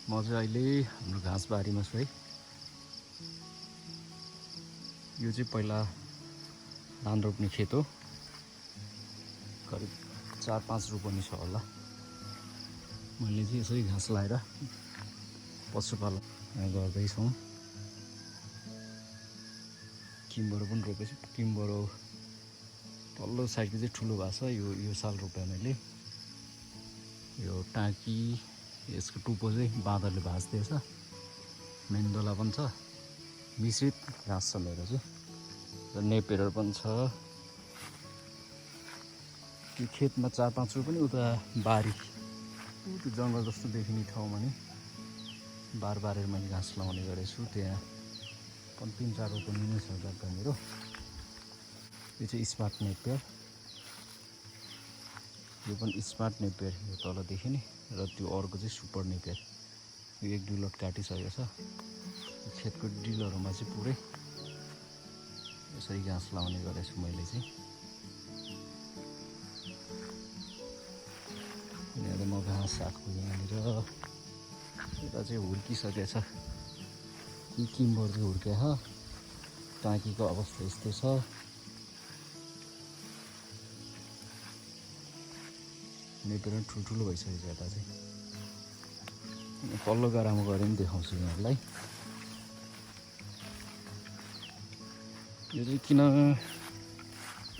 म चाहिँ अहिले हाम्रो घाँसबारीमा छु है। यो चाहिँ पहिला धान रोप्ने खेत हो। करिब 4-5 रोपनी छ होला। मैले चाहिँ यसरी घाँस लाएर पशुपालन गर्दैछौँ। किम्बरो पनि रोपेछु। किम्बरो तल्लो साइडको चाहिँ ठुलो भएको छ। यो साल रोपेँ मैले। यो टाँकी यसको टुप्पो चाहिँ बाँदरले भाँच्दैछ। मेन्डोला पनि छ। मिश्रित घाँस छ मेरो चाहिँ। र नेपेरर पनि छ। त्यो खेतमा 4-5 रोपनी उता बारी त्यो जङ्गल जस्तो देखिने ठाउँमा नि बार मैले घाँस लगाउने गरेछु। त्यहाँ पनि 3-4 रोपनी नै छ जग्गा मेरो। यो चाहिँ स्मार्ट नेपियर। यो पनि स्मार्ट नेपियर यो तल देखिने। र त्यो अर्को चाहिँ सुपर नेपियर। यो 1-2 लट काटिसकेको छ। खेतको डिलहरूमा चाहिँ पुरै यसरी घाँस लाउने गरेछु मैले चाहिँ। यहाँनिर म घाँस आएको यहाँनिर। यता चाहिँ हुर्किसकेको छ। किम्बर चाहिँ हुर्किएको छ। टाँकीको अवस्था यस्तै छ। नेपेर ठुल्ठुलो भइसकेको छ यता चाहिँ। पल्लो गाडामा गएर पनि देखाउँछु यहाँलाई। यो चाहिँ किन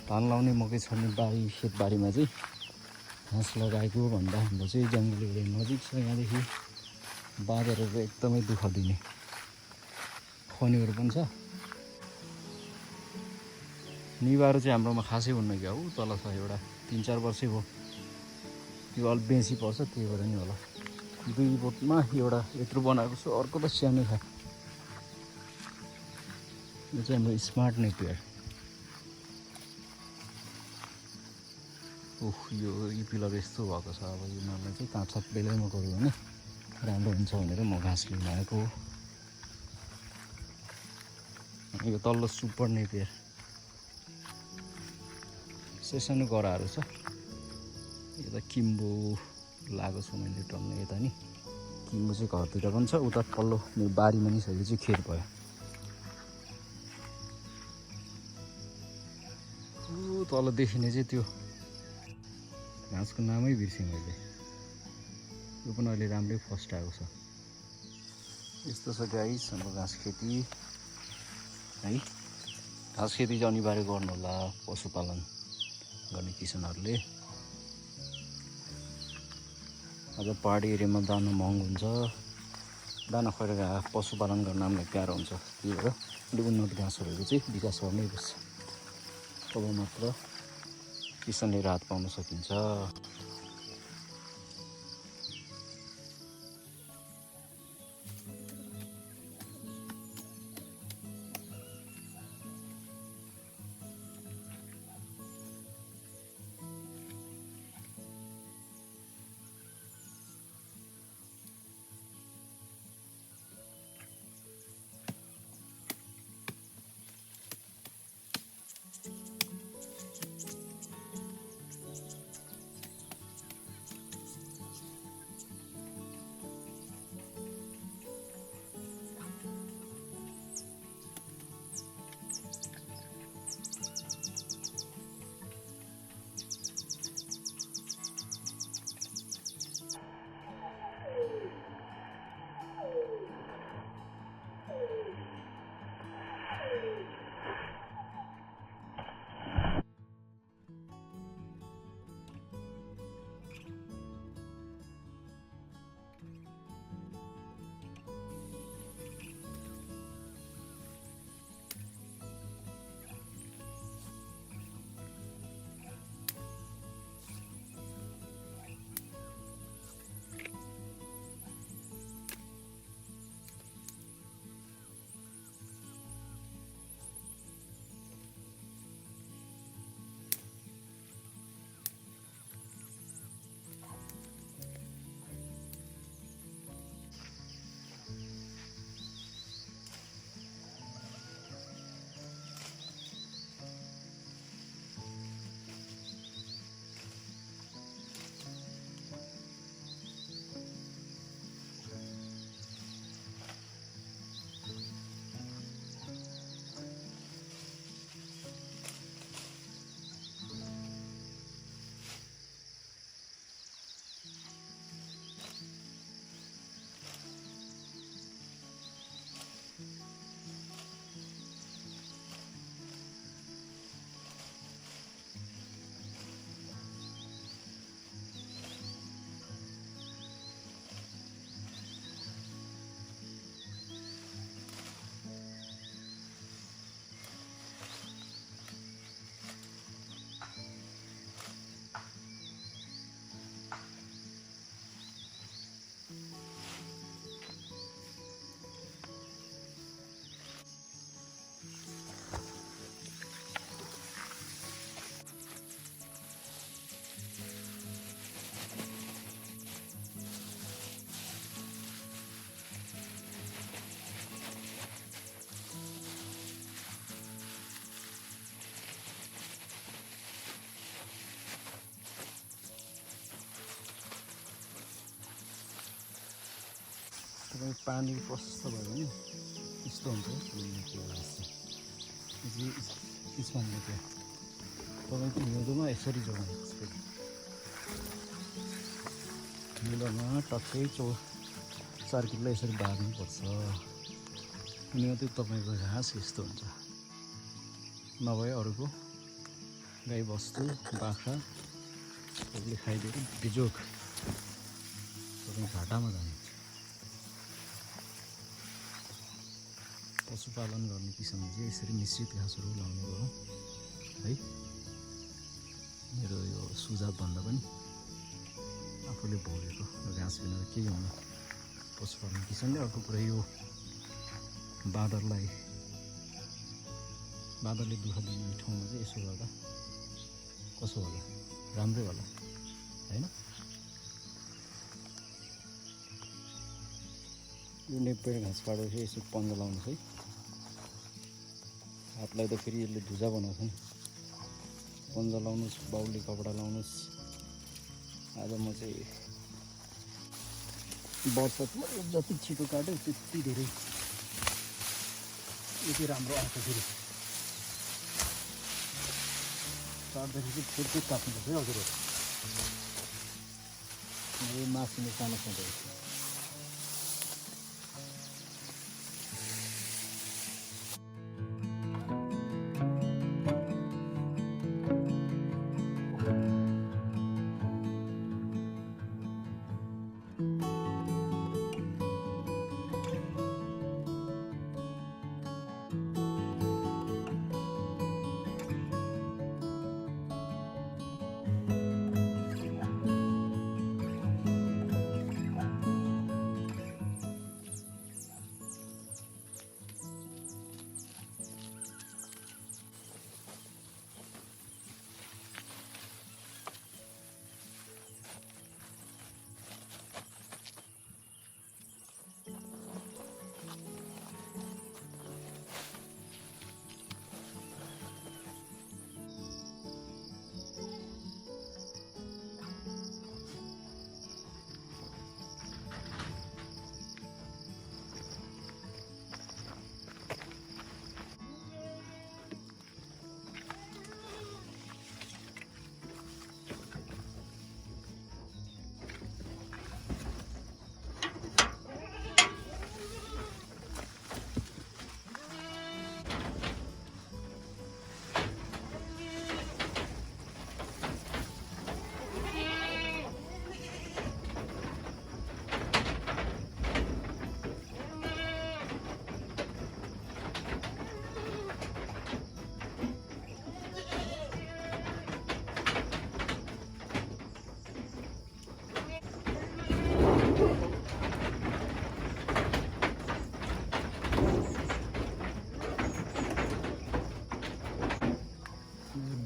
धान लाउने मकै छर्ने बारी खेतबारीमा चाहिँ घाँस लगाएको भन्दा हाम्रो चाहिँ जङ्गल एरिया नजिक छ। यहाँदेखि बाँदरहरू एकदमै दुःख दिने खनीहरू पनि छ। निवारो चाहिँ हाम्रोमा खासै हुन्न क्या हो। तल छ एउटा 3-4 वर्षै भयो। यो अलि बेसी पर्छ त्यही भएर नि होला। 2 बोटमा एउटा यत्रो बनाएको छु। अर्को त सानै छ। यो चाहिँ हाम्रो स्मार्ट नेपियर। यो पिलर यस्तो भएको छ। अब यो मलाई चाहिँ काँचसाट बेलैमा गऱ्यो भने राम्रो हुन्छ भनेर म घाँस लिन आएको हो। यो तल्लो सुपर नेपियर। सानो गराहरू छ। यता किम्बो लगाएको छु मैले टल्ने यता नि। किम्बो चाहिँ घरतिर पनि छ। उता तल्लो मेरो बारीमा नि छ। यो चाहिँ खेत भयो। तल देखिने चाहिँ त्यो घाँसको नामै बिर्सेँ मैले। यो पनि अहिले राम्रै फर्स्ट आएको छ। यस्तो छ गाइस हाम्रो घाँस खेती है। घाँस खेती चाहिँ अनिवार्य गर्नु होला पशुपालन गर्ने किसानहरूले। अझ पहाडी एरियामा दाना महँगो हुन्छ। दाना खुवाएर पशुपालन गर्न हामीलाई गाह्रो हुन्छ। त्यही भएर अलिक उन्नत घाँसहरूको चाहिँ विकास गर्नै पर्छ। तब मात्र किसानले राहत पाउन सकिन्छ। तपाईँ पानी प्रशस्त भयो भने यस्तो हुन्छ त्यो घाँस चाहिँ इस्मानको त्यो तपाईँको हिउँदोमा यसरी जोगाउनुपर्छ फेरि हिउँदोमा टक्कै 4 किलो यसरी बार्नुपर्छ अनि त्यो तपाईँको घाँस यस्तो हुन्छ नभए अरूको गाई बस्तु बाख्राहरूले खाइदिएर बिजोग तपाईँ घाटामा जानुहुन्छ पशुपालन गर्ने किसानले चाहिँ यसरी मिश्रित घाँसहरू लाउने हो है मेरो यो सुझाव भन्दा पनि आफूले भोगेको घाँस बिना केही हुन पशुपालन किसानले अर्को कुरा यो बाँदरले दुःख दिने ठाउँमा चाहिँ यसो गर्दा कसो होला राम्रै होला होइन यो नेपेड घाँस काटेपछि यसो पन्जा लाउनुहोस् है हात लाग्दा फेरि यसले धुजा बनाउँछ नि पन्जा लाउनुहोस् बाउले कपडा लाउनुहोस् आज म चाहिँ वर्षमा जति छिटो काट्यो त्यति धेरै यति राम्रो आउँछ फेरि काट्दाखेरि चाहिँ फुर्ती काट्नुपर्छ है हजुरहरू यो मासिने सानो खाँदैछ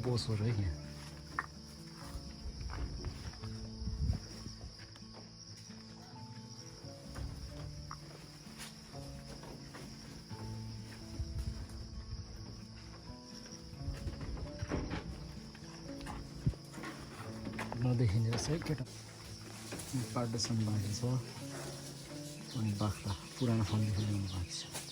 बोसो रह्यो यहाँ नदेखिने रहेछ है केटा पार्टेसन बाँकी छ अनि बाख्रा पुरानो फन्देखि ल्याउनु बाँकी छ